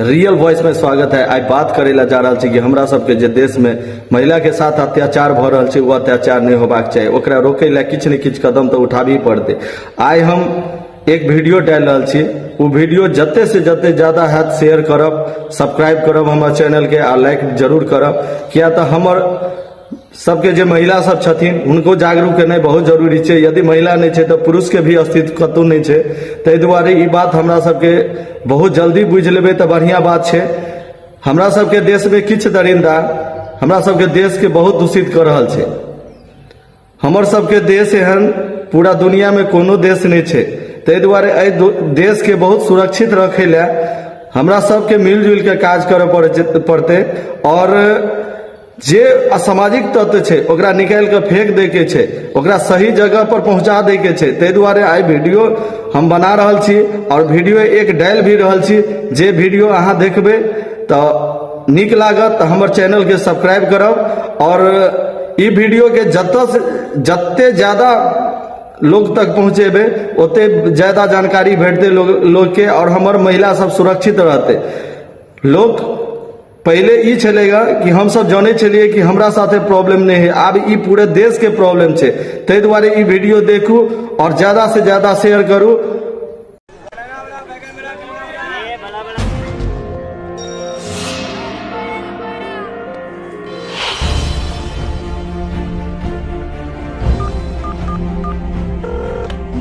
Real voice में स्वागत है। आई बात करेला जा रहा कि हमरा सबके जे देश में महिला के साथ अत्याचार भ रहा है वो अत्याचार नहीं होबाक चाहिए, ओकरा रोके ला किछ न किछ कदम तो उठाबी पड़ते। आई हम एक वीडियो डाल रहा छी, वो वीडियो जते से जते ज्यादा है शेयर करब, सब्सक्राइब करब हमारे चैनल के आ लाइक जरूर करब, किया तो हमर सबके जे महिला सब छथिन उनको जागरूक करना बहुत जरूरी है। यदि महिला नहीं है तो पुरुष के भी अस्तित्व कतौ नहीं है, ताहि दुआरे ई बात हमरा सबके बहुत जल्दी बुझ लेबे तो बढ़िया बात है। हमरा सबके देश में किछ दरिंदा हमरा सबके देश के बहुत दूषित कर रहल है। हमर सबके देश एहन पूरा दुनिया में कोनो देश नहीं है, ताहि दुआरे एहि देश के बहुत सुरक्षित रखे ला हमरा सबके मिलजुल के काज करे पड़ते और जे असामाजिक तत्व है ओकरा निकाल के फेंक दे के छै, ओकरा सही जगह पर पहुंचा दे के छै। ताहि दुआरे आई वीडियो हम बना रहल छी और वीडियो एक डाल भी रहल छी। जे वीडियो अहाँ देखबे तो निक लागत तो हमर चैनल के सब्सक्राइब करब और ई वीडियो के जते ज्यादा लोग तक पहुंचेबे ओते ज्यादा जानकारी भेटते लोग के और हमर महिला सब सुरक्षित रहते। लोग पहले ई चलेगा कि हम सब जाने चलिए कि हमरा साथे प्रॉब्लम नहीं है, अब ई पूरे देश के प्रॉब्लम है। ताहि दुआरे ई वीडियो देखू और ज्यादा से ज्यादा शेयर करू।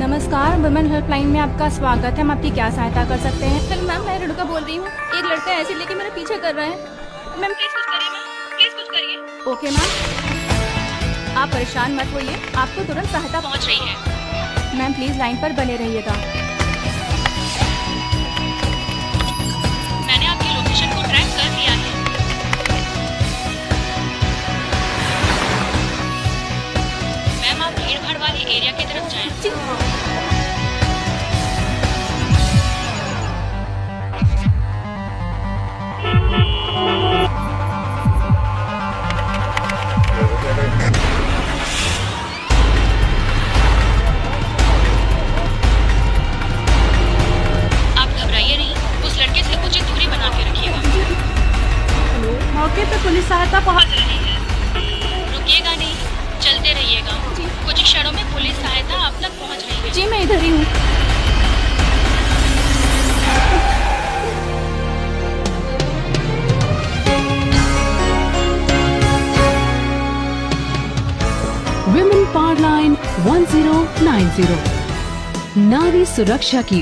नमस्कार, वुमेन हेल्पलाइन में आपका स्वागत है। हम आपकी क्या सहायता कर सकते हैं? सर मैम, मैं रेणुका बोल रही हूँ। एक लड़का ऐसे लेके मेरा पीछे कर रहा है। मैम प्लीज कुछ करिए, मैम प्लीज कुछ करिए। ओके मैम, आप परेशान मत होइए, आपको तुरंत सहायता पहुँच रही है। मैम प्लीज लाइन पर बने रहिएगा। मैंने आपकी लोकेशन को ट्रैक कर लिया है। मैम आप भीड़ भाड़ वाली एरिया की तरफ जाएं। मौके पे पुलिस सहायता पहुंच रही है, रुकिएगा नहीं, चलते रहिएगा। कुछ क्षणों में पुलिस सहायता आप तक पहुंच रही है। जी मैं इधर ही हूँ। विमेन पावर लाइन 1090 नारी सुरक्षा की